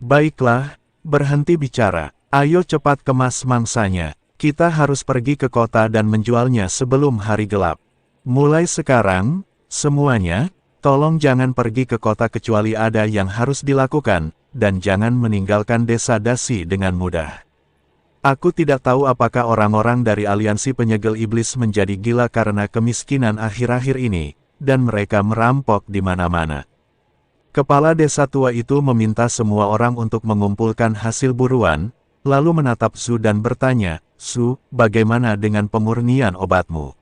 Baiklah, berhenti bicara. Ayo cepat kemas mangsanya. Kita harus pergi ke kota dan menjualnya sebelum hari gelap. Mulai sekarang, semuanya, tolong jangan pergi ke kota kecuali ada yang harus dilakukan, dan jangan meninggalkan desa Dasi dengan mudah. Aku tidak tahu apakah orang-orang dari aliansi penyegel iblis menjadi gila karena kemiskinan akhir-akhir ini, dan mereka merampok di mana-mana. Kepala desa tua itu meminta semua orang untuk mengumpulkan hasil buruan, lalu menatap Su dan bertanya, "Su, bagaimana dengan pemurnian obatmu?"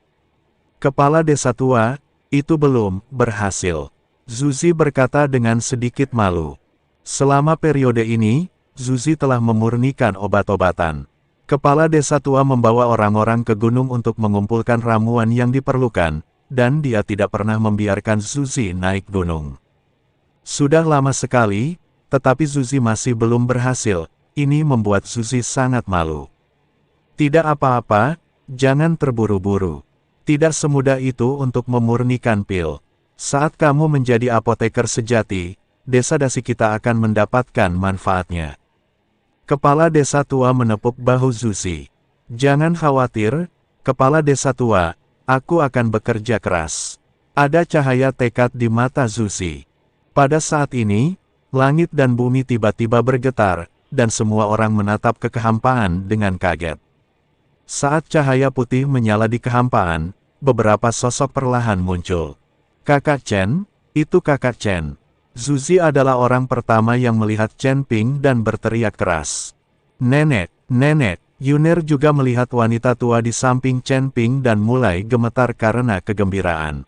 Kepala desa tua, "Itu belum berhasil." Zuzi berkata dengan sedikit malu. Selama periode ini, Zuzi telah memurnikan obat-obatan. Kepala desa tua membawa orang-orang ke gunung untuk mengumpulkan ramuan yang diperlukan, dan dia tidak pernah membiarkan Zuzi naik gunung. Sudah lama sekali, tetapi Zuzi masih belum berhasil. Ini membuat Zuzi sangat malu. Tidak apa-apa, jangan terburu-buru. Tidak semudah itu untuk memurnikan pil. Saat kamu menjadi apoteker sejati, desa Dasi kita akan mendapatkan manfaatnya. Kepala desa tua menepuk bahu Zuzi. Jangan khawatir, kepala desa tua, aku akan bekerja keras. Ada cahaya tekad di mata Zuzi. Pada saat ini, langit dan bumi tiba-tiba bergetar, dan semua orang menatap ke kehampaan dengan kaget. Saat cahaya putih menyala di kehampaan, beberapa sosok perlahan muncul. Kakak Chen, itu kakak Chen. Zuzi adalah orang pertama yang melihat Chen Ping dan berteriak keras. Nenek, nenek, Yuner juga melihat wanita tua di samping Chen Ping dan mulai gemetar karena kegembiraan.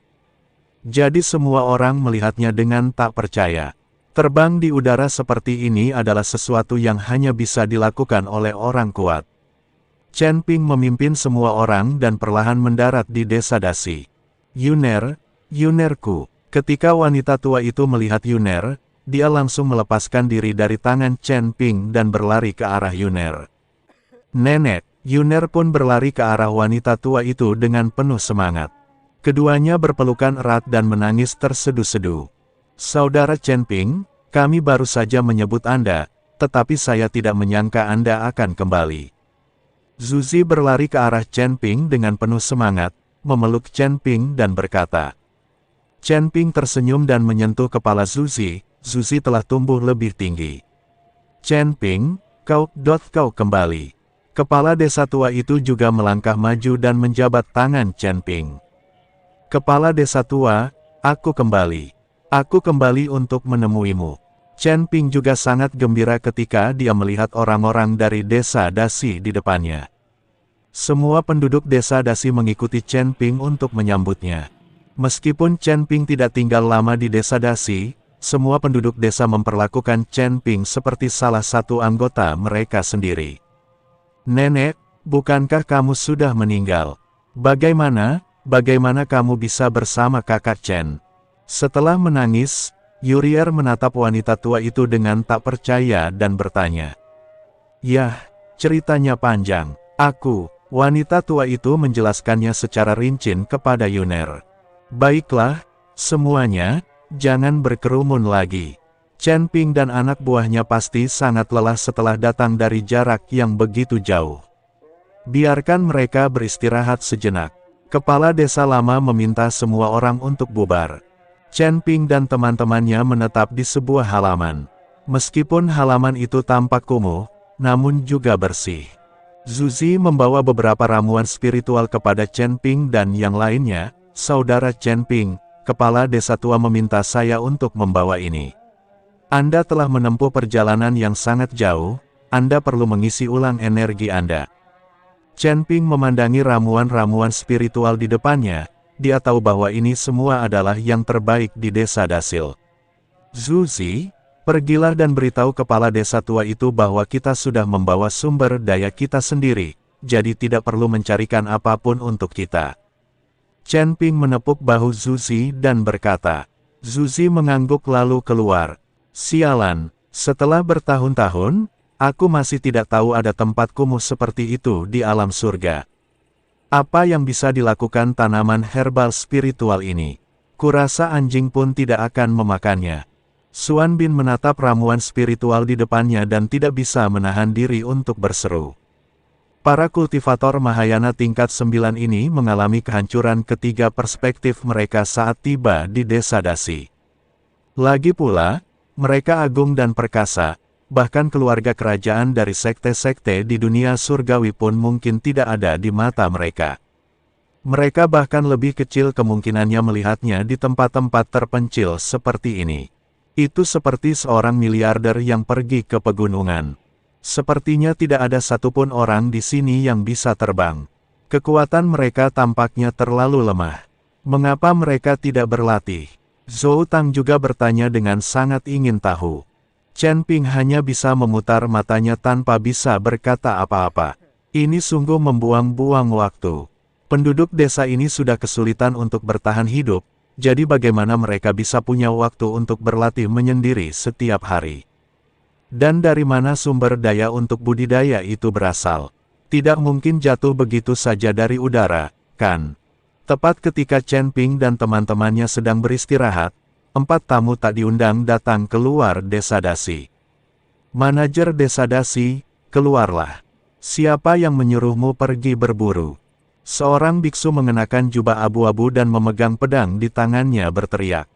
Jadi semua orang melihatnya dengan tak percaya. Terbang di udara seperti ini adalah sesuatu yang hanya bisa dilakukan oleh orang kuat. Chen Ping memimpin semua orang dan perlahan mendarat di desa Dasi. Yuner, Yunerku. Ketika wanita tua itu melihat Yuner, dia langsung melepaskan diri dari tangan Chen Ping dan berlari ke arah Yuner. Nenek, Yuner pun berlari ke arah wanita tua itu dengan penuh semangat. Keduanya berpelukan erat dan menangis terseduh-seduh. Saudara Chen Ping, kami baru saja menyebut Anda, tetapi saya tidak menyangka Anda akan kembali. Zuzi berlari ke arah Chen Ping dengan penuh semangat, memeluk Chen Ping dan berkata. Chen Ping tersenyum dan menyentuh kepala Zuzi. Zuzi telah tumbuh lebih tinggi. Chen Ping, kau kembali. Kepala desa tua itu juga melangkah maju dan menjabat tangan Chen Ping. Kepala desa tua, aku kembali. Aku kembali untuk menemuimu. Chen Ping juga sangat gembira ketika dia melihat orang-orang dari desa Dasi di depannya. Semua penduduk desa Dasi mengikuti Chen Ping untuk menyambutnya. Meskipun Chen Ping tidak tinggal lama di desa Dasi, semua penduduk desa memperlakukan Chen Ping seperti salah satu anggota mereka sendiri. Nenek, bukankah kamu sudah meninggal? Bagaimana kamu bisa bersama kakak Chen? Setelah menangis, Yurier menatap wanita tua itu dengan tak percaya dan bertanya. Yah, ceritanya panjang. Wanita tua itu menjelaskannya secara rinci kepada Yuner. Baiklah, semuanya, jangan berkerumun lagi. Chen Ping dan anak buahnya pasti sangat lelah setelah datang dari jarak yang begitu jauh. Biarkan mereka beristirahat sejenak. Kepala desa lama meminta semua orang untuk bubar. Chen Ping dan teman-temannya menetap di sebuah halaman. Meskipun halaman itu tampak kumuh, namun juga bersih. Zuzi membawa beberapa ramuan spiritual kepada Chen Ping dan yang lainnya. Saudara Chen Ping, kepala desa tua meminta saya untuk membawa ini. Anda telah menempuh perjalanan yang sangat jauh, Anda perlu mengisi ulang energi Anda. Chen Ping memandangi ramuan-ramuan spiritual di depannya. Dia tahu bahwa ini semua adalah yang terbaik di desa Dasil. Zuzi, pergilah dan beritahu kepala desa tua itu bahwa kita sudah membawa sumber daya kita sendiri, jadi tidak perlu mencarikan apapun untuk kita. Chen Ping menepuk bahu Zuzi dan berkata. Zuzi mengangguk lalu keluar. Sialan, setelah bertahun-tahun, aku masih tidak tahu ada tempat kumuh seperti itu di alam surga. Apa yang bisa dilakukan tanaman herbal spiritual ini? Kurasa anjing pun tidak akan memakannya. Xuan Bin menatap ramuan spiritual di depannya dan tidak bisa menahan diri untuk berseru. Para kultivator Mahayana tingkat 9 ini mengalami kehancuran ketiga perspektif mereka saat tiba di desa Dasi. Lagi pula, mereka agung dan perkasa, bahkan keluarga kerajaan dari sekte-sekte di dunia surgawi pun mungkin tidak ada di mata mereka. Mereka bahkan lebih kecil kemungkinannya melihatnya di tempat-tempat terpencil seperti ini. Itu seperti seorang miliarder yang pergi ke pegunungan. Sepertinya tidak ada satupun orang di sini yang bisa terbang. Kekuatan mereka tampaknya terlalu lemah. Mengapa mereka tidak berlatih? Zhou Tang juga bertanya dengan sangat ingin tahu. Chen Ping hanya bisa memutar matanya tanpa bisa berkata apa-apa. Ini sungguh membuang-buang waktu. Penduduk desa ini sudah kesulitan untuk bertahan hidup, jadi bagaimana mereka bisa punya waktu untuk berlatih menyendiri setiap hari? Dan dari mana sumber daya untuk budidaya itu berasal? Tidak mungkin jatuh begitu saja dari udara, kan? Tepat ketika Chen Ping dan teman-temannya sedang beristirahat, 4 tamu tak diundang datang keluar desa Dasi. Manajer desa Dasi, keluarlah. Siapa yang menyuruhmu pergi berburu? Seorang biksu mengenakan jubah abu-abu dan memegang pedang di tangannya berteriak.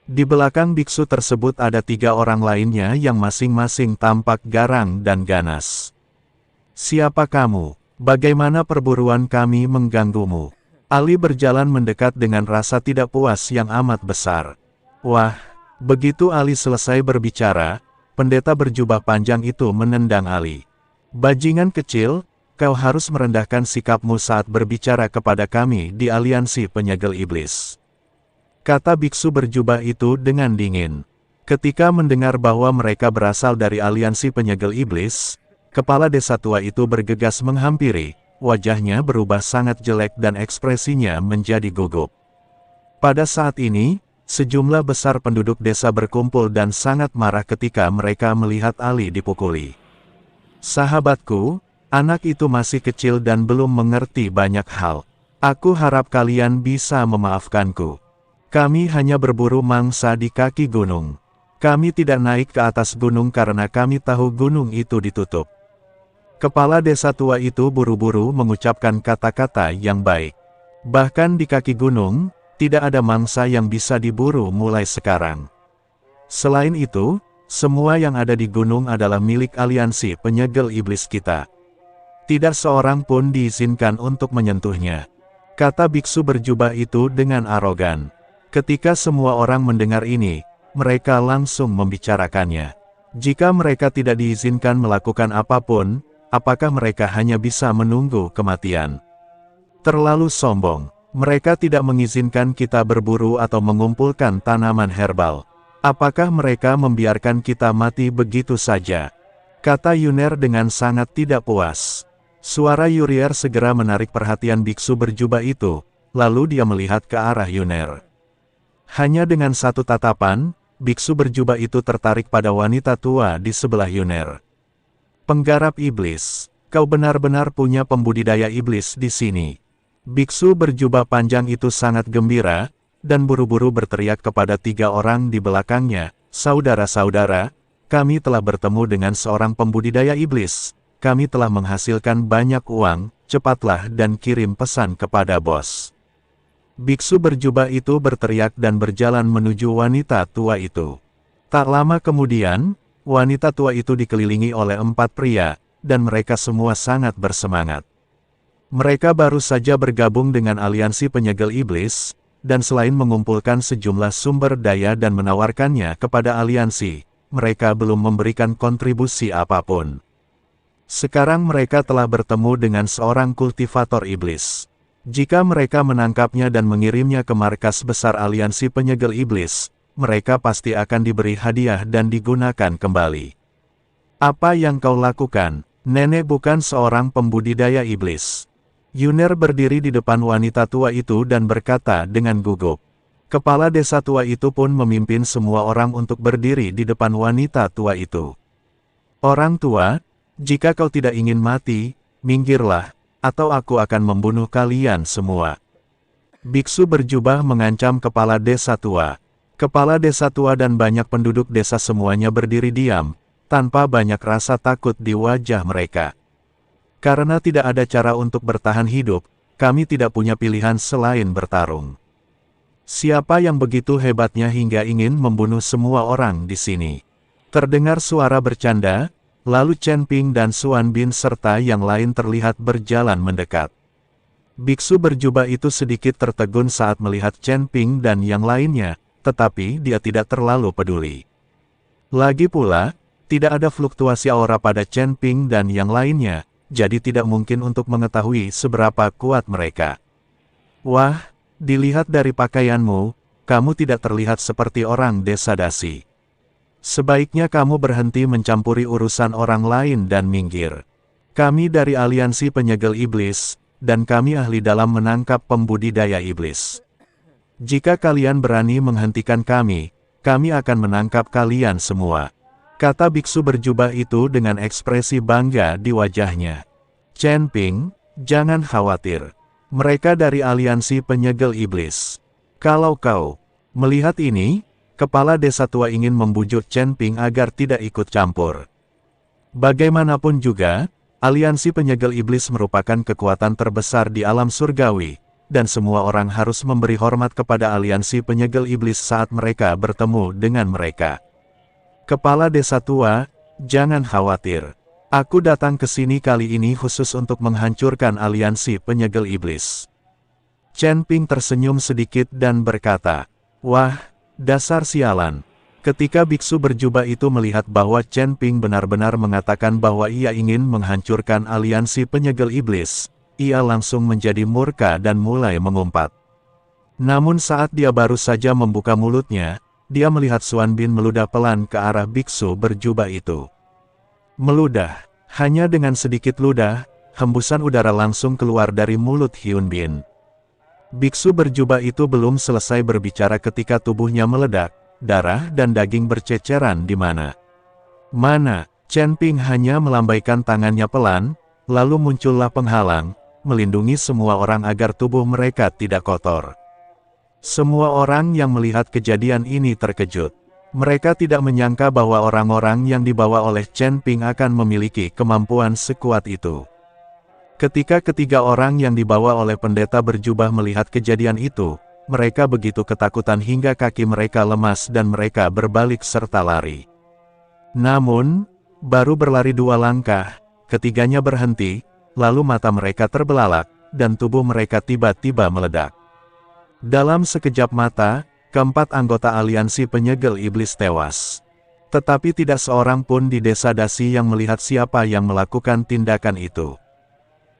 Di belakang biksu tersebut ada 3 orang lainnya yang masing-masing tampak garang dan ganas. Siapa kamu? Bagaimana perburuan kami mengganggumu? Ali berjalan mendekat dengan rasa tidak puas yang amat besar. Wah, begitu Ali selesai berbicara, pendeta berjubah panjang itu menendang Ali. Bajingan kecil, kau harus merendahkan sikapmu saat berbicara kepada kami di aliansi penyegel iblis. Kata biksu berjubah itu dengan dingin. Ketika mendengar bahwa mereka berasal dari aliansi penyegel iblis, kepala desa tua itu bergegas menghampiri, wajahnya berubah sangat jelek dan ekspresinya menjadi gugup. Pada saat ini, sejumlah besar penduduk desa berkumpul dan sangat marah ketika mereka melihat Ali dipukuli. Sahabatku, anak itu masih kecil dan belum mengerti banyak hal. Aku harap kalian bisa memaafkanku. Kami hanya berburu mangsa di kaki gunung. Kami tidak naik ke atas gunung karena kami tahu gunung itu ditutup. Kepala desa tua itu buru-buru mengucapkan kata-kata yang baik. Bahkan di kaki gunung, tidak ada mangsa yang bisa diburu mulai sekarang. Selain itu, semua yang ada di gunung adalah milik aliansi penyegel iblis kita. Tidak seorang pun diizinkan untuk menyentuhnya. Kata biksu berjubah itu dengan arogan. Ketika semua orang mendengar ini, mereka langsung membicarakannya. Jika mereka tidak diizinkan melakukan apapun, apakah mereka hanya bisa menunggu kematian? Terlalu sombong. Mereka tidak mengizinkan kita berburu atau mengumpulkan tanaman herbal. Apakah mereka membiarkan kita mati begitu saja? Kata Yuner dengan sangat tidak puas. Suara Yurier segera menarik perhatian biksu berjubah itu, lalu dia melihat ke arah Yuner. Hanya dengan satu tatapan, biksu berjubah itu tertarik pada wanita tua di sebelah Yuner. Penggarap iblis, kau benar-benar punya pembudidaya iblis di sini. Biksu berjubah panjang itu sangat gembira, dan buru-buru berteriak kepada 3 orang di belakangnya, saudara-saudara, kami telah bertemu dengan seorang pembudidaya iblis. Kami telah menghasilkan banyak uang, cepatlah dan kirim pesan kepada bos. Biksu berjubah itu berteriak dan berjalan menuju wanita tua itu. Tak lama kemudian, wanita tua itu dikelilingi oleh 4 pria, dan mereka semua sangat bersemangat. Mereka baru saja bergabung dengan aliansi penyegel iblis, dan selain mengumpulkan sejumlah sumber daya dan menawarkannya kepada aliansi, mereka belum memberikan kontribusi apapun. Sekarang mereka telah bertemu dengan seorang kultivator iblis. Jika mereka menangkapnya dan mengirimnya ke markas besar aliansi penyegel iblis, mereka pasti akan diberi hadiah dan digunakan kembali. Apa yang kau lakukan? Nenek bukan seorang pembudidaya iblis. Yuner berdiri di depan wanita tua itu dan berkata dengan gugup. Kepala desa tua itu pun memimpin semua orang untuk berdiri di depan wanita tua itu. Orang tua, jika kau tidak ingin mati, minggirlah. atau aku akan membunuh kalian semua. Biksu berjubah mengancam kepala desa tua. Kepala desa tua dan banyak penduduk desa semuanya berdiri diam, tanpa banyak rasa takut di wajah mereka. Karena tidak ada cara untuk bertahan hidup, kami tidak punya pilihan selain bertarung. Siapa yang begitu hebatnya hingga ingin membunuh semua orang di sini? Terdengar suara bercanda, lalu Chen Ping dan Xuan Bin serta yang lain terlihat berjalan mendekat. Biksu berjubah itu sedikit tertegun saat melihat Chen Ping dan yang lainnya, tetapi dia tidak terlalu peduli. Lagi pula, tidak ada fluktuasi aura pada Chen Ping dan yang lainnya, jadi tidak mungkin untuk mengetahui seberapa kuat mereka. Wah, dilihat dari pakaianmu, kamu tidak terlihat seperti orang desa dasi. Sebaiknya kamu berhenti mencampuri urusan orang lain dan minggir. Kami dari Aliansi Penyegel Iblis, dan kami ahli dalam menangkap pembudidaya iblis. Jika kalian berani menghentikan kami akan menangkap kalian semua. Kata biksu berjubah itu dengan ekspresi bangga di wajahnya. Chen Ping, jangan khawatir. Mereka dari Aliansi Penyegel Iblis. Kalau kau melihat ini, kepala desa tua ingin membujuk Chen Ping agar tidak ikut campur. Bagaimanapun juga, Aliansi Penyegel Iblis merupakan kekuatan terbesar di alam surgawi, dan semua orang harus memberi hormat kepada Aliansi Penyegel Iblis saat mereka bertemu dengan mereka. Kepala desa tua, jangan khawatir. Aku datang ke sini kali ini khusus untuk menghancurkan Aliansi Penyegel Iblis. Chen Ping tersenyum sedikit dan berkata, wah, dasar sialan. Ketika biksu berjubah itu melihat bahwa Chen Ping benar-benar mengatakan bahwa ia ingin menghancurkan Aliansi Penyegel Iblis, ia langsung menjadi murka dan mulai mengumpat. Namun saat dia baru saja membuka mulutnya, dia melihat Xuan Bin meludah pelan ke arah biksu berjubah itu. Meludah, hanya dengan sedikit ludah, hembusan udara langsung keluar dari mulut Hyun Bin. Biksu berjubah itu belum selesai berbicara ketika tubuhnya meledak. Darah dan daging berceceran di mana. Chen Ping hanya melambaikan tangannya pelan, lalu muncullah penghalang, melindungi semua orang agar tubuh mereka tidak kotor. Semua orang yang melihat kejadian ini terkejut. Mereka tidak menyangka bahwa orang-orang yang dibawa oleh Chen Ping akan memiliki kemampuan sekuat itu. Ketika ketiga orang yang dibawa oleh pendeta berjubah melihat kejadian itu, mereka begitu ketakutan hingga kaki mereka lemas dan mereka berbalik serta lari. Namun, baru berlari 2 langkah, ketiganya berhenti, lalu mata mereka terbelalak, dan tubuh mereka tiba-tiba meledak. Dalam sekejap mata, keempat anggota Aliansi Penyegel Iblis tewas. Tetapi tidak seorang pun di desa dasi yang melihat siapa yang melakukan tindakan itu.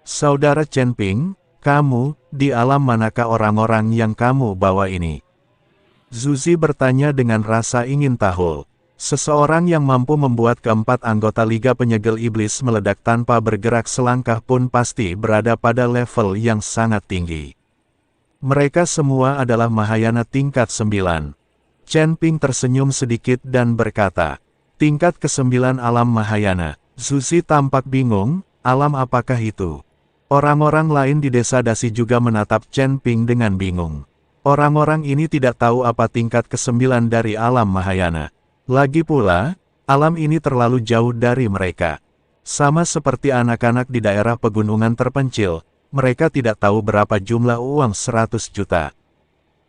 Saudara Chen Ping, kamu, di alam manakah orang-orang yang kamu bawa ini? Zuzi bertanya dengan rasa ingin tahu. Seseorang yang mampu membuat keempat anggota Liga Penyegel Iblis meledak tanpa bergerak selangkah pun pasti berada pada level yang sangat tinggi. Mereka semua adalah Mahayana tingkat 9. Chen Ping tersenyum sedikit dan berkata, tingkat ke-9 alam Mahayana. Zuzi tampak bingung, alam apakah itu? Orang-orang lain di desa dasi juga menatap Chen Ping dengan bingung. Orang-orang ini tidak tahu apa tingkat ke-9 dari alam Mahayana. Lagi pula, alam ini terlalu jauh dari mereka. Sama seperti anak-anak di daerah pegunungan terpencil, mereka tidak tahu berapa jumlah uang 100 juta.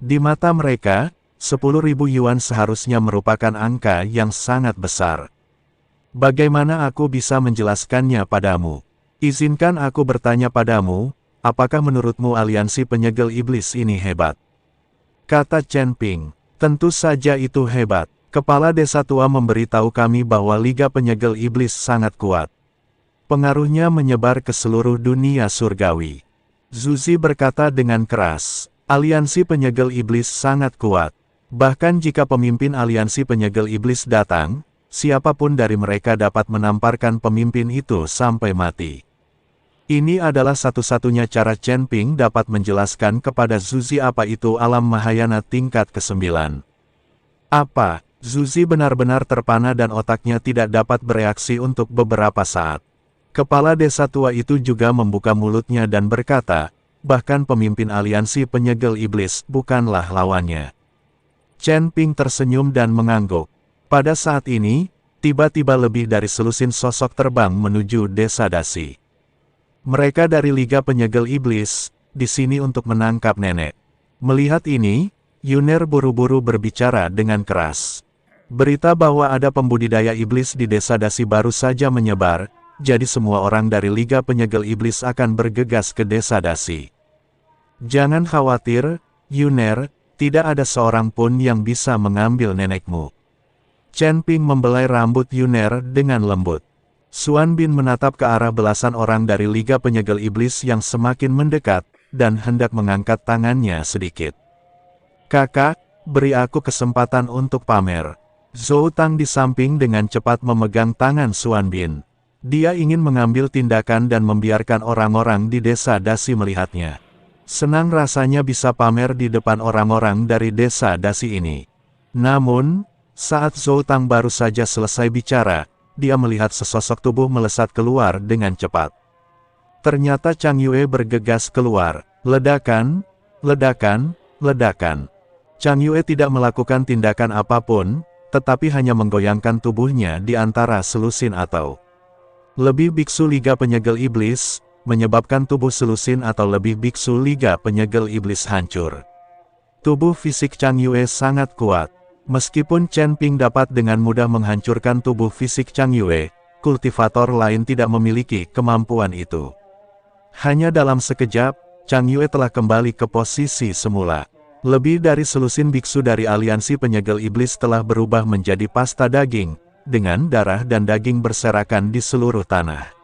Di mata mereka, 10.000 yuan seharusnya merupakan angka yang sangat besar. Bagaimana aku bisa menjelaskannya padamu? Izinkan aku bertanya padamu, apakah menurutmu Aliansi Penyegel Iblis ini hebat? Kata Chen Ping, tentu saja itu hebat. Kepala desa tua memberitahu kami bahwa Liga Penyegel Iblis sangat kuat. Pengaruhnya menyebar ke seluruh dunia surgawi. Zuzi berkata dengan keras, Aliansi Penyegel Iblis sangat kuat. Bahkan jika pemimpin Aliansi Penyegel Iblis datang, siapapun dari mereka dapat menamparkan pemimpin itu sampai mati. Ini adalah satu-satunya cara Chen Ping dapat menjelaskan kepada Zuzi apa itu alam Mahayana tingkat ke-9. Apa? Zuzi benar-benar terpana dan otaknya tidak dapat bereaksi untuk beberapa saat. Kepala desa tua itu juga membuka mulutnya dan berkata, bahkan pemimpin aliansi penyegel iblis bukanlah lawannya. Chen Ping tersenyum dan mengangguk. Pada saat ini, tiba-tiba lebih dari selusin sosok terbang menuju desa Dasi. Mereka dari Liga Penyegel Iblis, di sini untuk menangkap nenek. Melihat ini, Yuner buru-buru berbicara dengan keras. Berita bahwa ada pembudidaya iblis di desa Dasi baru saja menyebar, jadi semua orang dari Liga Penyegel Iblis akan bergegas ke desa Dasi. Jangan khawatir, Yuner, tidak ada seorang pun yang bisa mengambil nenekmu. Chen Ping membelai rambut Yuner dengan lembut. Xuan Bin menatap ke arah belasan orang dari Liga Penyegel Iblis yang semakin mendekat, dan hendak mengangkat tangannya sedikit. Kakak, beri aku kesempatan untuk pamer. Zhou Tang di samping dengan cepat memegang tangan Xuan Bin. Dia ingin mengambil tindakan dan membiarkan orang-orang di desa Dasi melihatnya. Senang rasanya bisa pamer di depan orang-orang dari desa Dasi ini. Namun, saat Zhou Tang baru saja selesai bicara, dia melihat sesosok tubuh melesat keluar dengan cepat. Ternyata Chang Yue bergegas keluar. Ledakan, ledakan, ledakan. Chang Yue tidak melakukan tindakan apapun, tetapi hanya menggoyangkan tubuhnya di antara selusin atau lebih biksu Liga Penyegel Iblis, menyebabkan tubuh selusin atau lebih biksu Liga Penyegel Iblis hancur. Tubuh fisik Chang Yue sangat kuat. Meskipun Chen Ping dapat dengan mudah menghancurkan tubuh fisik Chang Yue, kultivator lain tidak memiliki kemampuan itu. Hanya dalam sekejap, Chang Yue telah kembali ke posisi semula. Lebih dari selusin biksu dari aliansi penyegel iblis telah berubah menjadi pasta daging, dengan darah dan daging berserakan di seluruh tanah.